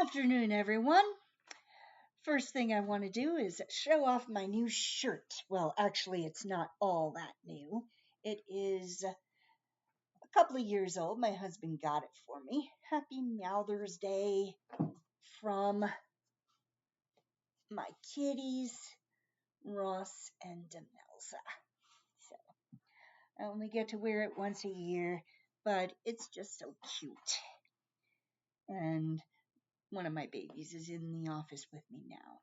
Afternoon, everyone. First thing I want to do is show off my new shirt. Well, actually, it's not all that new. It is a couple of years old. My husband got it for me. Happy Mother's Day from my kitties, Ross and Demelza. So I only get to wear it once a year, but it's just so cute. And one of my babies is in the office with me now.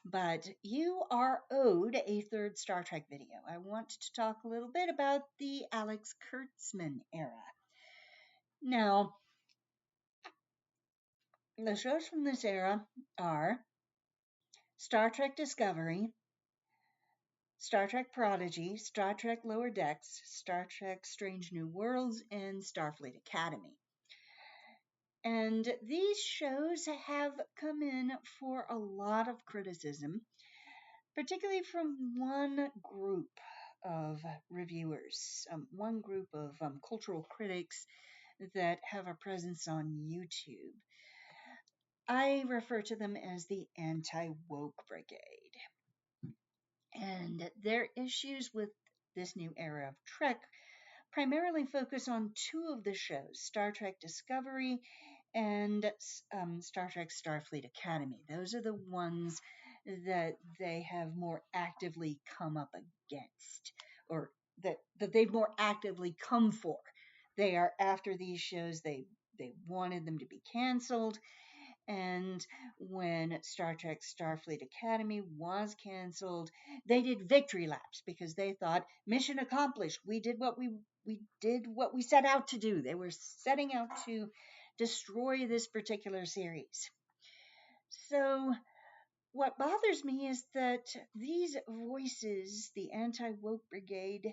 But you are owed a third Star Trek video. I want to talk a little bit about the Alex Kurtzman era. Now, the shows from this era are Star Trek Discovery, Star Trek Prodigy, Star Trek Lower Decks, Star Trek Strange New Worlds, and Starfleet Academy. And these shows have come in for a lot of criticism, particularly from one group of reviewers, one group of cultural critics that have a presence on YouTube. I refer to them as the anti woke brigade. And their issues with this new era of Trek primarily focus on two of the shows, Star Trek Discovery and Star Trek Starfleet Academy. Those are the ones that they have more actively come up against, or that they've more actively come for. They are after these shows. They wanted them to be canceled. And when Star Trek Starfleet Academy was canceled, they did victory laps because they thought mission accomplished. We did what we set out to do. They were setting out to destroy this particular series. So what bothers me is that these voices, the anti-woke brigade,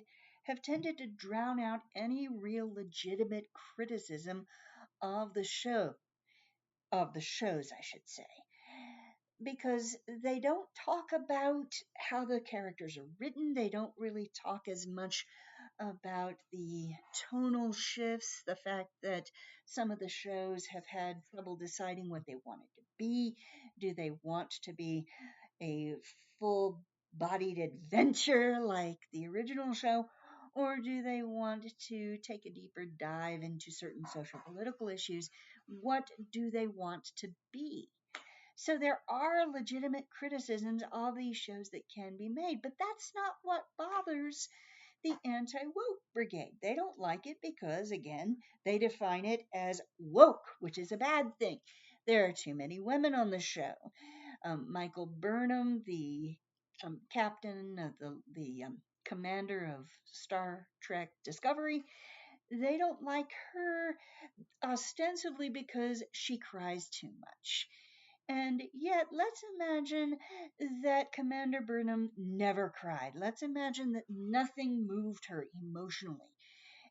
have tended to drown out any real legitimate criticism of the shows, I should say, because they don't talk about how the characters are written. They don't really talk as much about the tonal shifts, the fact that some of the shows have had trouble deciding what they wanted to be. Do they want to be a full bodied adventure like the original show? Or do they want to take a deeper dive into certain social political issues? What do they want to be? So there are legitimate criticisms of these shows that can be made, but that's not what bothers the anti-woke brigade. They don't like it because, again, they define it as woke, which is a bad thing. There are too many women on the show. Michael Burnham, the captain, the commander of Star Trek Discovery, they don't like her ostensibly because she cries too much. And yet, let's imagine that Commander Burnham never cried. Let's imagine that nothing moved her emotionally.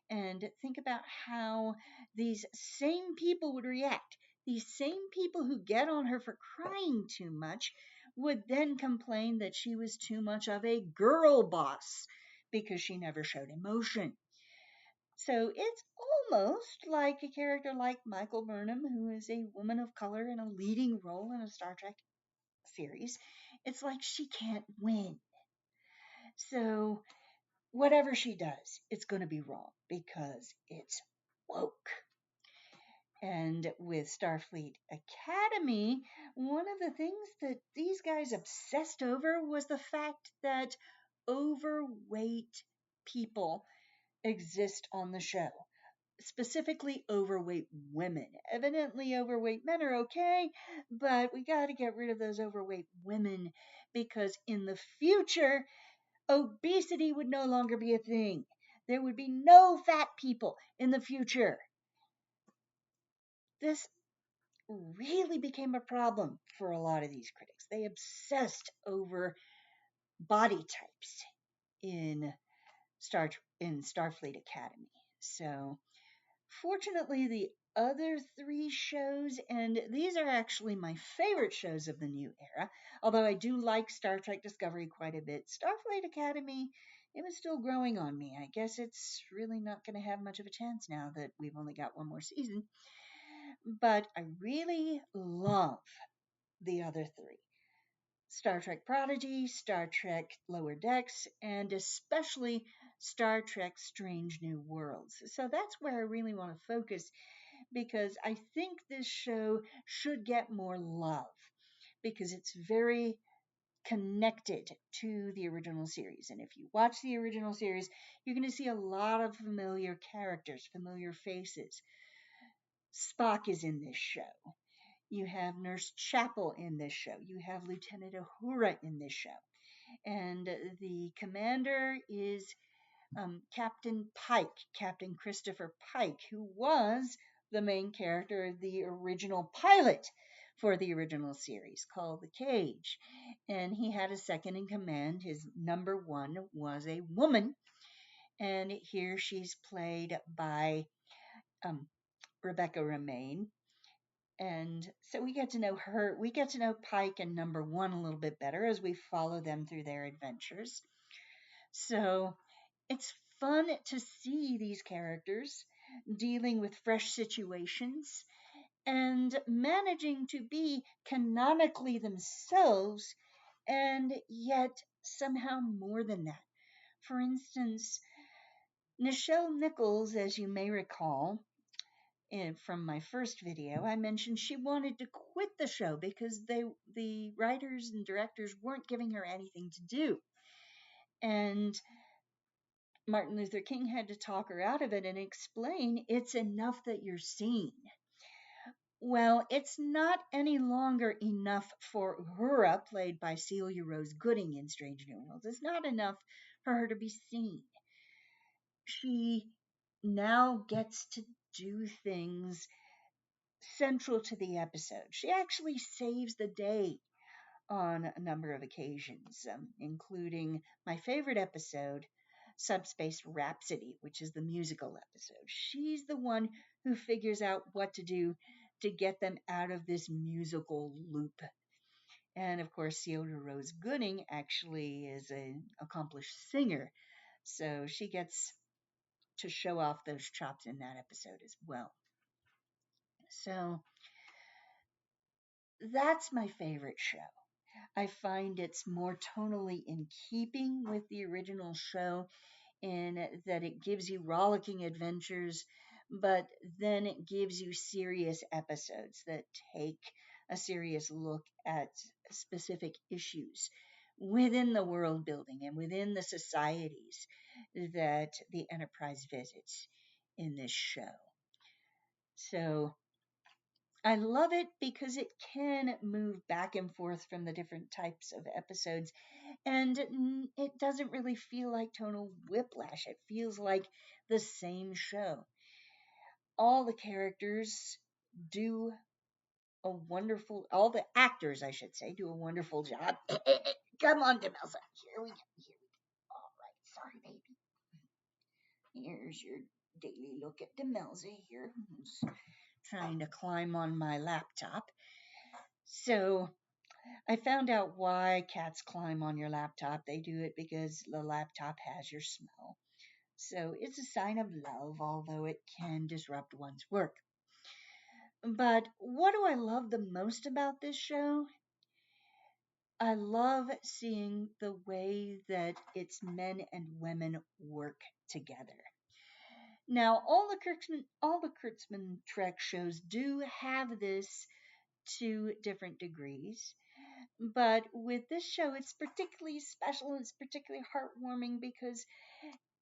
And think about how these same people would react. These same people who get on her for crying too much would then complain that she was too much of a girl boss because she never showed emotion. So it's almost like a character like Michael Burnham, who is a woman of color in a leading role in a Star Trek series. It's like she can't win. So whatever she does, it's going to be wrong because it's woke. And with Starfleet Academy, one of the things that these guys obsessed over was the fact that overweight people exist on the show, specifically overweight women. Evidently, overweight men are okay, but we got to get rid of those overweight women because in the future, obesity would no longer be a thing. There would be no fat people in the future. This really became a problem for a lot of these critics. They obsessed over body types in Starfleet Academy. So fortunately, the other three shows, and these are actually my favorite shows of the new era, although I do like Star Trek Discovery quite a bit. Starfleet Academy, it was still growing on me. I guess it's really not going to have much of a chance now that we've only got one more season. but I really love the other three: Star Trek Prodigy, Star Trek Lower Decks, and especially Star Trek Strange New Worlds. So that's where I really want to focus because I think this show should get more love because it's very connected to the original series. And if you watch the original series, you're going to see a lot of familiar characters, familiar faces. Spock is in this show. You have Nurse Chapel in this show. You have Lieutenant Uhura in this show. And the commander is Captain Pike, Captain Christopher Pike, who was the main character of the original pilot for the original series called The Cage. And he had a second in command. His number one was a woman. And here she's played by um, Rebecca Romaine. And so we get to know her, we get to know Pike and number one a little bit better as we follow them through their adventures. So it's fun to see these characters dealing with fresh situations and managing to be canonically themselves and yet somehow more than that. For instance, Nichelle Nichols, as you may recall, from my first video, I mentioned she wanted to quit the show because the writers and directors weren't giving her anything to do. And Martin Luther King had to talk her out of it and explain it's enough that you're seen. Well, it's not any longer enough for Uhura, played by Celia Rose Gooding in Strange New Worlds. It's not enough for her to be seen. She now gets to do things central to the episode. She actually saves the day on a number of occasions, including my favorite episode, Subspace Rhapsody, which is the musical episode. She's the one who figures out what to do to get them out of this musical loop. And of course, Celia Rose Gooding actually is an accomplished singer, so she gets to show off those chops in that episode as well. So that's my favorite show. I find it's more tonally in keeping with the original show in that it gives you rollicking adventures, but then it gives you serious episodes that take a serious look at specific issues within the world building and within the societies that the Enterprise visits in this show. So I love it because it can move back and forth from the different types of episodes, and it doesn't really feel like tonal whiplash. It feels like the same show. All the characters do a wonderful, all the actors, I should say, do a wonderful job. Come on, Demelza. Here we go. Here we go. All right. Sorry, baby. Here's your daily look at Demelza here. Who's trying to climb on my laptop. So I found out why cats climb on your laptop. They do it because the laptop has your smell. So it's a sign of love, although it can disrupt one's work. But what do I love the most about this show? I love seeing the way that its men and women work together. Now, all the Kurtzman Trek shows do have this to different degrees. But with this show, it's particularly special and it's particularly heartwarming because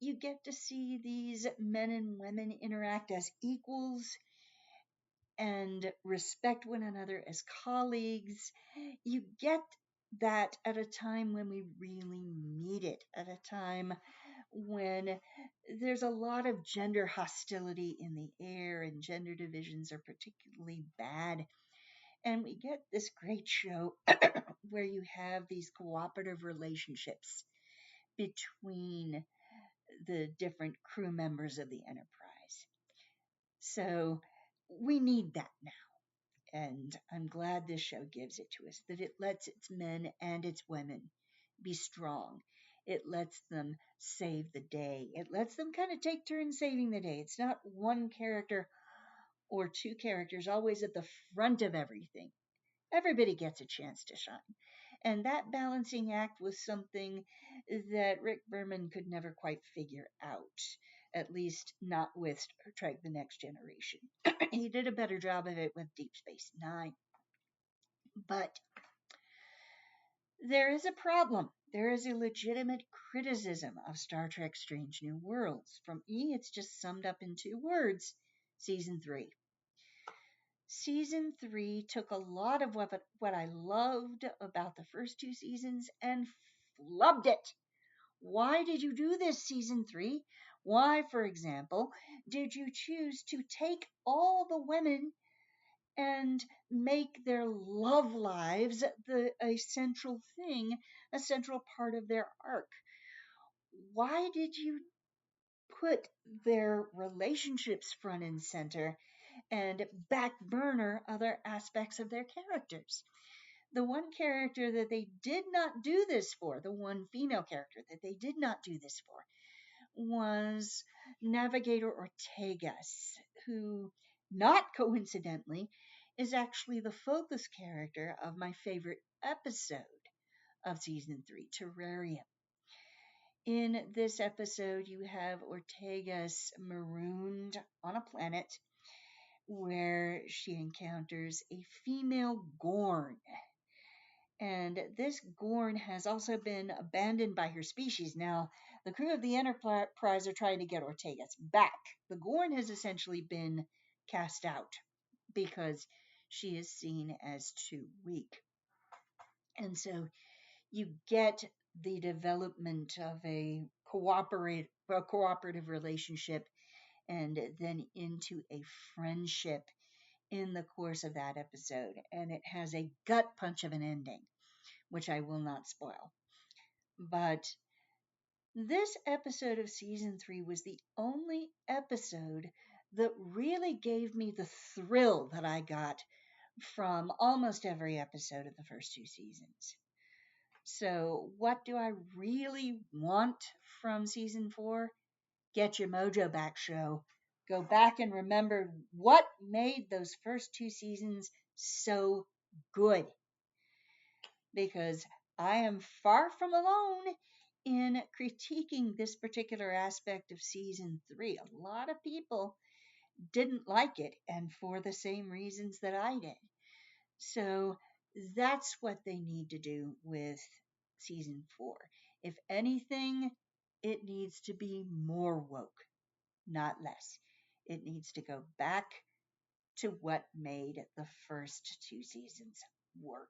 you get to see these men and women interact as equals and respect one another as colleagues. You get that at a time when we really need it, at a time when there's a lot of gender hostility in the air and gender divisions are particularly bad. And we get this great show where you have these cooperative relationships between the different crew members of the Enterprise. So we need that now. And I'm glad this show gives it to us, that it lets its men and its women be strong. It lets them save the day. It lets them kind of take turns saving the day. It's not one character or two characters always at the front of everything. Everybody gets a chance to shine. And that balancing act was something that Rick Berman could never quite figure out, at least not with Star Trek The Next Generation. He did a better job of it with Deep Space Nine. But there is a problem. There is a legitimate criticism of Star Trek Strange New Worlds. From me, it's just summed up in two words: Season 3. Season 3 took a lot of what I loved about the first two seasons and flubbed it. Why did you do this, Season 3? Why, for example, did you choose to take all the women and make their love lives a central thing, a central part of their arc? Why did you put their relationships front and center and back burner other aspects of their characters? The one character that they did not do this for, the one female character that they did not do this for, was Navigator Ortegas, who, not coincidentally, is actually the focus character of my favorite episode of season 3, Terrarium. In this episode, you have Ortegas marooned on a planet where she encounters a female Gorn. And this Gorn has also been abandoned by her species. Now, the crew of the Enterprise are trying to get Ortegas back. The Gorn has essentially been cast out because she is seen as too weak. And so you get the development of a cooperative relationship and then into a friendship in the course of that episode. And it has a gut punch of an ending, which I will not spoil. But this episode of season 3 was the only episode that really gave me the thrill that I got from almost every episode of the first two seasons. So, what do I really want from season 4? Get your mojo back, show. Go back and remember what made those first two seasons so good. Because I am far from alone in critiquing this particular aspect of season 3. A lot of people didn't like it, and for the same reasons that I did. So that's what they need to do with season 4. If anything, it needs to be more woke, not less. It needs to go back to what made the first two seasons work.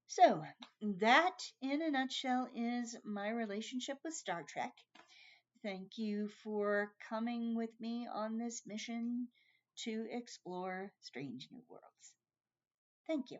So, that in a nutshell is my relationship with Star Trek. Thank you for coming with me on this mission to explore strange new worlds. Thank you.